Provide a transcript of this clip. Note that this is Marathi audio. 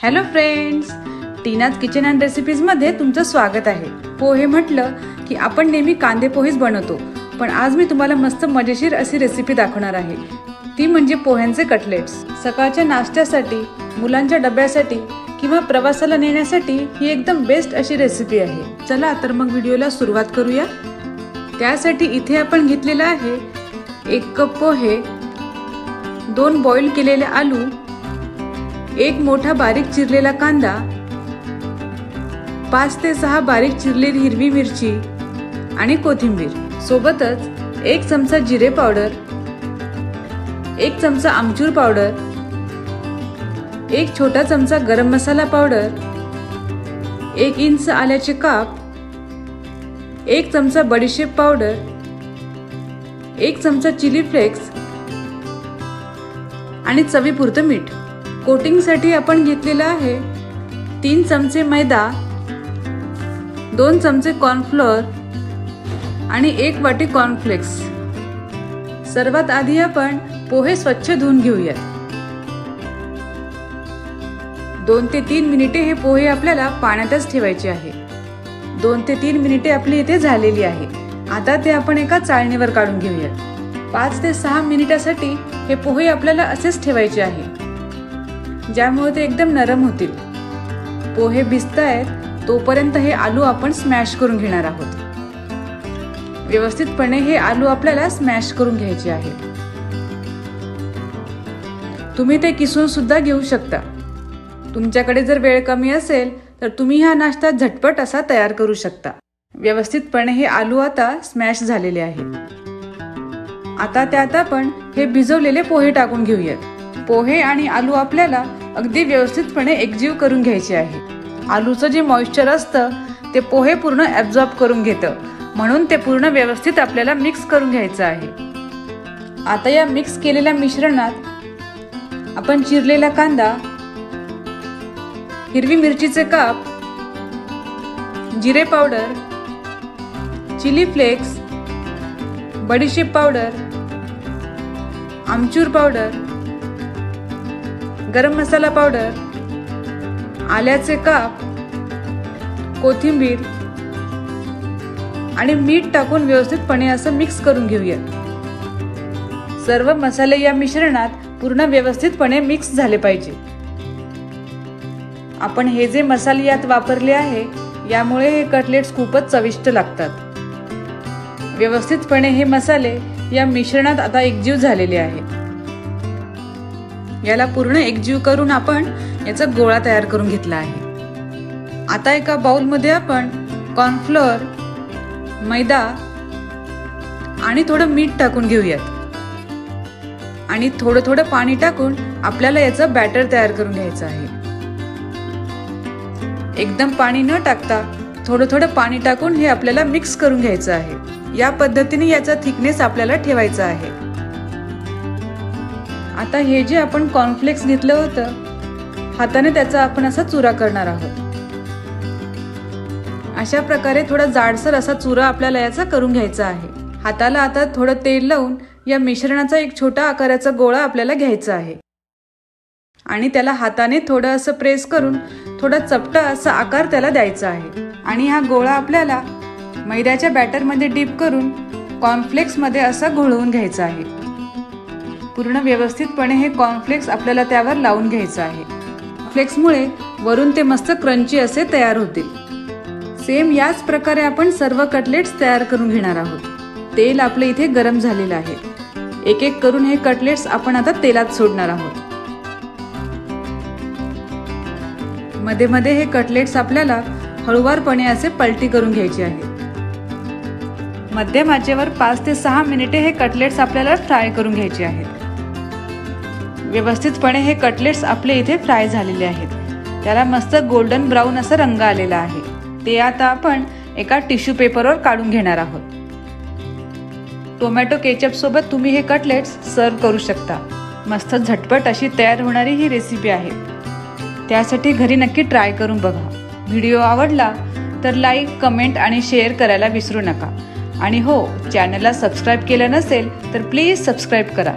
Hello friends, Tina's kitchen and recipes मध्ये तुमचं स्वागत आहे। पोहे म्हटलं की आपण नेहमी कांदे पोहेच बनवतो, पण आज मी तुम्हाला मस्त मजेशीर अशी रेसिपी दाखवणार आहे। ती म्हणजे पोह्यांचे कटलेट्स। सकाळच्या नाश्त्यासाठी, मुलांच्या डब्यासाठी किंवा प्रवासाला नेण्यासाठी ही एकदम बेस्ट अशी रेसिपी आहे। चला तर मग व्हिडिओला सुरुवात करूया। त्यासाठी इथे आपण घेतलेला आहे 1 कप पोहे, 2 बॉईल केलेले आलू, 1 मोठा बारीक चिरलेला कांदा, 5 ते 6 बारीक चिरलेली हिरवी मिरची आणि कोथिंबीर, सोबतच 1 चमचा जिरे पावडर, 1 चमचा आमचूर पावडर, 1 छोटा चमचा गरम मसाला पावडर, 1 इंच आल्याचे काप, 1 चमचा बडीशेप पावडर, 1 चमचा चिली फ्लेक्स आणि चवीपुरतं मीठ। कोटिंग साठी आपण घेतलेला आहे 3 चमचे मैदा, 2 चमचे कॉर्नफ्लोअर आणि 1 वाटी कॉर्नफ्लेक्स। सर्वात आधी आपण पोहे स्वच्छ धुवून घेऊयात। 2 ते 3 मिनिटे हे पोहे आपल्याला पाण्यातच ठेवायचे आहे। 2 ते 3 मिनिटे आपली इथे झालेली आहे। आता ते आपण एका चाळणीवर काढून घेऊयात। 5 ते 6 मिनिटासाठी हे पोहे आपल्याला असेच ठेवायचे आहे, ज्यामुळे ते एकदम नरम होतील। पोहे भिजतायत तोपर्यंत हे आलू आपण स्मॅश करून घेणार आहोत। व्यवस्थितपणे हे आलू आपल्याला स्मॅश करून घ्यायचे आहे। तुम्ही ते किसून सुद्धा घेऊ शकता। तुमच्याकडे जर वेळ कमी असेल तर तुम्ही हा नाश्ता झटपट असा तयार करू शकता। व्यवस्थितपणे हे आलू आता स्मॅश झालेले आहेत। आता त्यात आपण हे भिजवलेले पोहे टाकून घेऊयात। पोहे आणि आलू आपल्याला अगदी व्यवस्थितपणे एकजीव करून घ्यायचे आहे। आलूचं जे मॉइश्चर असतं ते पोहे पूर्ण ॲब्झॉर्ब करून घेतं, म्हणून ते पूर्ण व्यवस्थित आपल्याला मिक्स करून घ्यायचं आहे। आता या मिक्स केलेल्या मिश्रणात आपण चिरलेला कांदा, हिरवी मिरचीचे काप, जिरे पावडर, चिली फ्लेक्स, बडीशेप पावडर, आमचूर पावडर, गरम मसाला पावडर, आल्याचे काप, कोथिंबीर आणि मीठ टाकून व्यवस्थितपणे असं मिक्स करून घेऊया। सर्व मसाले या मिश्रणात पूर्ण व्यवस्थितपणे मिक्स झाले पाहिजे। आपण हे जे मसाले यात वापरले आहे यामुळे हे कटलेट्स खूपच चविष्ट लागतात। व्यवस्थितपणे हे मसाले या मिश्रणात आता एकजीव झालेले आहेत। याला पूर्ण एकजीव करून आपण याचा गोळा तयार करून घेतला आहे। आता एका बाउल मध्ये आपण कॉर्नफ्लोअर, मैदा आणि थोडं मीठ टाकून घेऊयात आणि थोडं पाणी टाकून आपल्याला याचं बॅटर तयार करून घ्यायचं आहे। एकदम पाणी न टाकता थोडं पाणी टाकून हे आपल्याला मिक्स करून घ्यायचं आहे। या पद्धतीने याचा थिकनेस आपल्याला ठेवायचा आहे। आता हे जे आपण कॉर्नफ्लेक्स घेतलं होतं, हाताने त्याचा आपण असा चुरा करणार आहोत। अशा प्रकारे थोडा जाडसर असा चुरा आपल्याला याचा करून घ्यायचा आहे। हाताला आता थोडं तेल लावून या मिश्रणाचा एक छोटा आकाराचा गोळा आपल्याला घ्यायचा आहे आणि त्याला हाताने थोडं असं प्रेस करून थोडा चपटा असा आकार त्याला द्यायचा आहे। आणि हा गोळा आपल्याला मैद्याच्या बॅटर मध्ये डीप करून कॉर्नफ्लेक्स मध्ये असा घोळवून घ्यायचा आहे। पूर्ण व्यवस्थितपणे हे कॉर्नफ्लेक्स आपल्याला त्यावर लावून घ्यायचं आहे। फ्लेक्समुळे वरून ते मस्त क्रंची असे तयार होतील। सेम याच प्रकारे आपण सर्व कटलेट्स तयार करून घेणार आहोत। तेल आपले इथे गरम झालेलं आहे। एक एक करून हे कटलेट्स आपण आता तेलात सोडणार आहोत। मध्ये मध्ये हे कटलेट्स आपल्याला हळूवारपणे असे पलटी करून घ्यायचे आहे। मध्यम आचेवर 5 ते 6 मिनिटे हे कटलेट्स आपल्याला फ्राय करून घ्यायचे आहेत। व्यवस्थितपणे हे कटलेट्स आपले इथे फ्राय झालेले आहेत। त्याला मस्त गोल्डन ब्राऊन असा रंग आलेला आहे। ते आता आपण एका टिश्यू पेपरवर काढून घेणार आहोत। टोमॅटो केचप सोबत तुम्ही हे कटलेट्स सर्व करू शकता। मस्त झटपट अशी तयार होणारी ही रेसिपी आहे। त्यासाठी घरी नक्की ट्राय करून बघा। व्हिडिओ आवडला तर लाईक, कमेंट आणि शेअर करायला विसरू नका। आणि हो, चॅनलला सबस्क्राईब केलं नसेल तर प्लीज सबस्क्राईब करा।